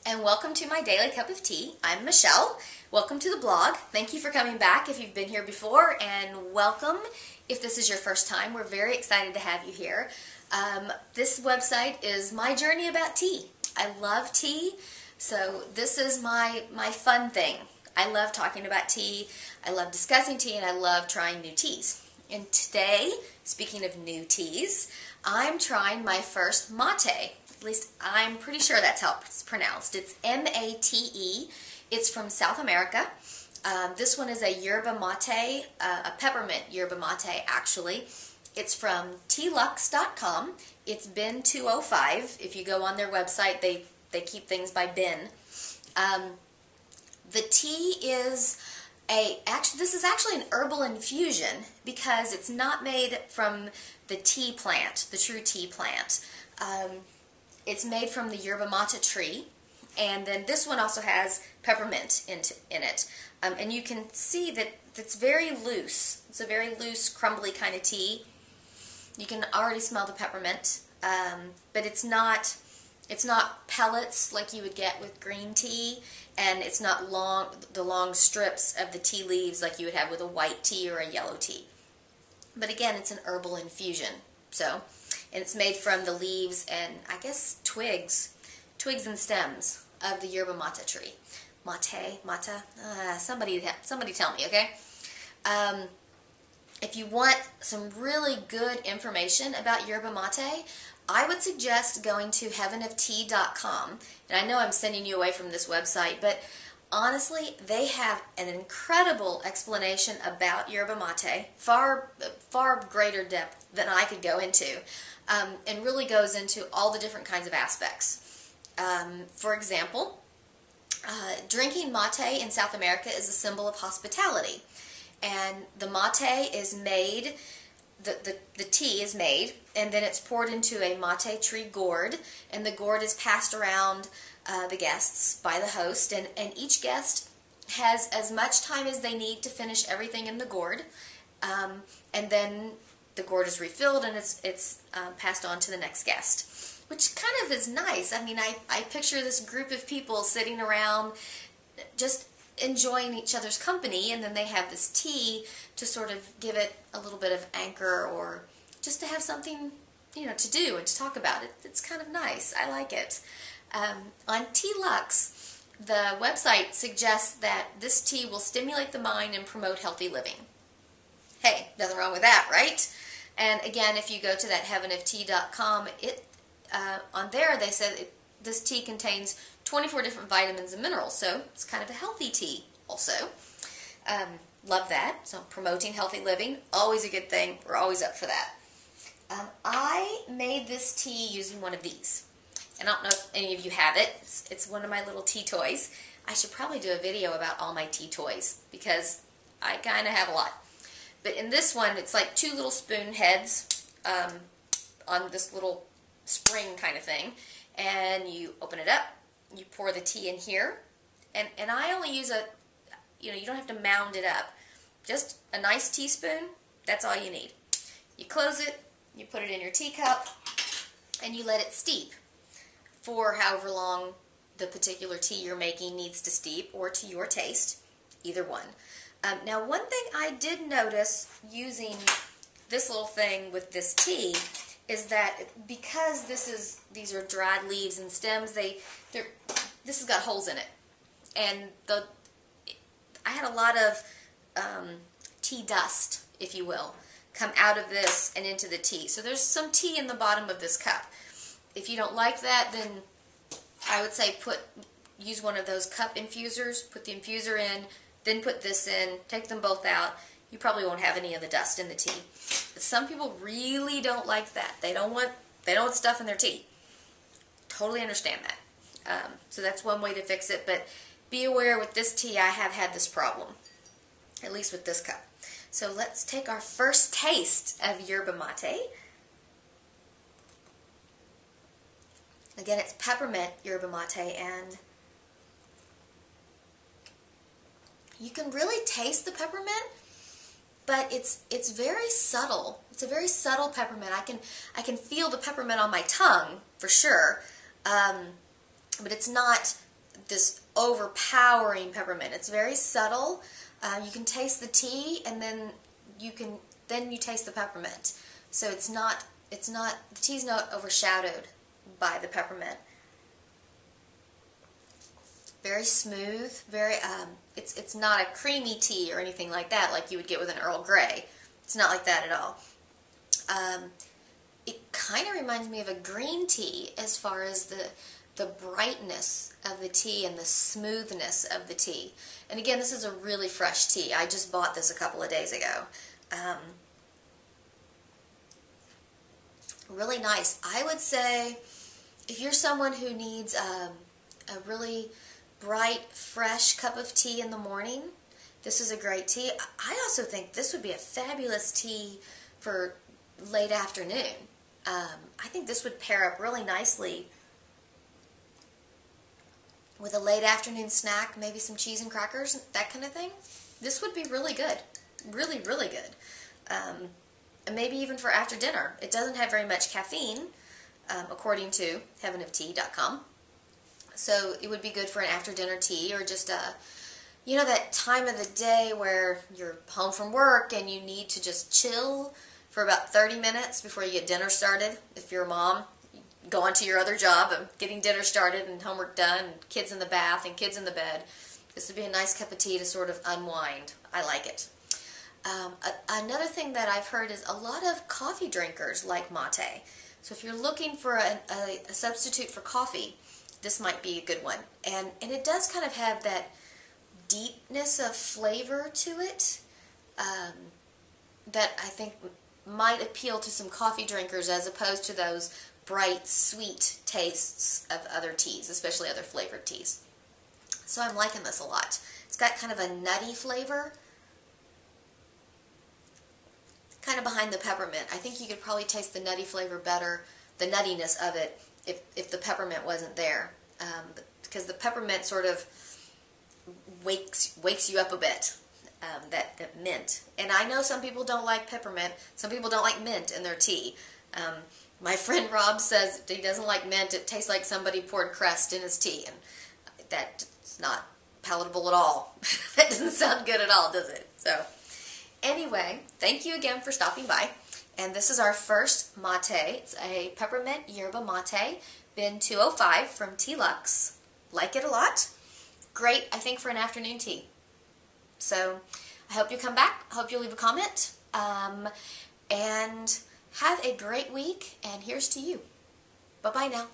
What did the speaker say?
and welcome to my daily cup of tea. I'm Michelle. Welcome to the blog. Thank you for coming back if you've been here before, and welcome if this is your first time. We're very excited to have you here. This website is my journey about tea. I love tea, so this is my fun thing. I love talking about tea, I love discussing tea, and I love trying new teas. And today, speaking of new teas, I'm trying my first mate. At least I'm pretty sure that's how it's pronounced. It's M-A-T-E. It's from South America. This one is a yerba mate, a peppermint yerba mate actually. It's from Tealuxe.com. It's bin 205. If you go on their website, they keep things by bin. The tea is this is actually an herbal infusion because it's not made from the tea plant, the true tea plant. It's made from the yerba mate tree, and then this one also has peppermint in it. And you can see that it's very loose. It's a very loose, crumbly kind of tea. You can already smell the peppermint, but it's not pellets like you would get with green tea, and it's not the long strips of the tea leaves like you would have with a white tea or a yellow tea. But again, it's an herbal infusion. And it's made from the leaves and I guess twigs and stems of the yerba mate tree. Mate, somebody tell me, okay? If you want some really good information about yerba mate, I would suggest going to heavenoftea.com. And I know I'm sending you away from this website, but honestly, they have an incredible explanation about yerba mate, far greater depth than I could go into, and really goes into all the different kinds of aspects. For example, drinking mate in South America is a symbol of hospitality. And the mate is made, the tea is made, and then it's poured into a mate tree gourd, and the gourd is passed around the guests by the host, and each guest has as much time as they need to finish everything in the gourd, and then the gourd is refilled and it's passed on to the next guest, which kind of is nice. I mean, I picture this group of people sitting around just enjoying each other's company, and then they have this tea to sort of give it a little bit of anchor, or just to have something, to do and to talk about it. It's kind of nice. I like it. On Tealuxe, the website suggests that this tea will stimulate the mind and promote healthy living. Hey, nothing wrong with that, right? And again, if you go to that heavenoftea.com, on there they said this tea contains 24 different vitamins and minerals, so it's kind of a healthy tea also. Love that. So promoting healthy living, always a good thing. We're always up for that. I made this tea using one of these. And I don't know if any of you have it. It's one of my little tea toys. I should probably do a video about all my tea toys because I kind of have a lot. But in this one, it's like two little spoon heads on this little spring kind of thing. And you open it up, you pour the tea in here. And I only use you don't have to mound it up. Just a nice teaspoon, that's all you need. You close it, you put it in your teacup, and you let it steep for however long the particular tea you're making needs to steep, or to your taste, either one. Now, one thing I did notice using this little thing with this tea is that because these are dried leaves and stems, this has got holes in it, and I had a lot of tea dust, if you will, come out of this and into the tea. So there's some tea in the bottom of this cup. If you don't like that, then I would say use one of those cup infusers, put the infuser in, then put this in, take them both out. You probably won't have any of the dust in the tea. But some people really don't like that. They don't want stuff in their tea. Totally understand that. So that's one way to fix it, but be aware with this tea I have had this problem, at least with this cup. So let's take our first taste of yerba mate. Again, it's peppermint yerba mate, and you can really taste the peppermint, but it's very subtle. It's a very subtle peppermint. I can feel the peppermint on my tongue for sure, but it's not this overpowering peppermint. It's very subtle. You can taste the tea, and then you taste the peppermint. So the tea's not overshadowed by the peppermint. Very smooth, it's not a creamy tea or anything like that, like you would get with an Earl Grey. It's not like that at all. It kind of reminds me of a green tea as far as the brightness of the tea and the smoothness of the tea. And again, this is a really fresh tea. I just bought this a couple of days ago. Really nice. I would say if you're someone who needs a really bright, fresh cup of tea in the morning, this is a great tea. I also think this would be a fabulous tea for late afternoon. I think this would pair up really nicely with a late afternoon snack, maybe some cheese and crackers, that kind of thing. This would be really good. Really, really good. And maybe even for after dinner. It doesn't have very much caffeine, according to heavenoftea.com. So it would be good for an after dinner tea, or just you know, that time of the day where you're home from work and you need to just chill for about 30 minutes before you get dinner started. If you're a mom, you go on to your other job of getting dinner started and homework done, and kids in the bath and kids in the bed. This would be a nice cup of tea to sort of unwind. I like it. Another thing that I've heard is a lot of coffee drinkers like mate. So if you're looking for a substitute for coffee, this might be a good one. And it does kind of have that deepness of flavor to it that I think might appeal to some coffee drinkers, as opposed to those bright, sweet tastes of other teas, especially other flavored teas. So I'm liking this a lot. It's got kind of a nutty flavor, kind of behind the peppermint. I think you could probably taste the nutty flavor better, the nuttiness of it, if the peppermint wasn't there. Because the peppermint sort of wakes you up a bit, that mint. And I know some people don't like peppermint, some people don't like mint in their tea. My friend Rob says he doesn't like mint. It tastes like somebody poured crust in his tea, and that's not palatable at all. That doesn't sound good at all, does it? So anyway, thank you again for stopping by. And this is our first mate. It's a peppermint yerba mate, bin 205 from Tealuxe. Like it a lot. Great, I think, for an afternoon tea. So I hope you come back. I hope you'll leave a comment. And have a great week. And here's to you. Bye-bye now.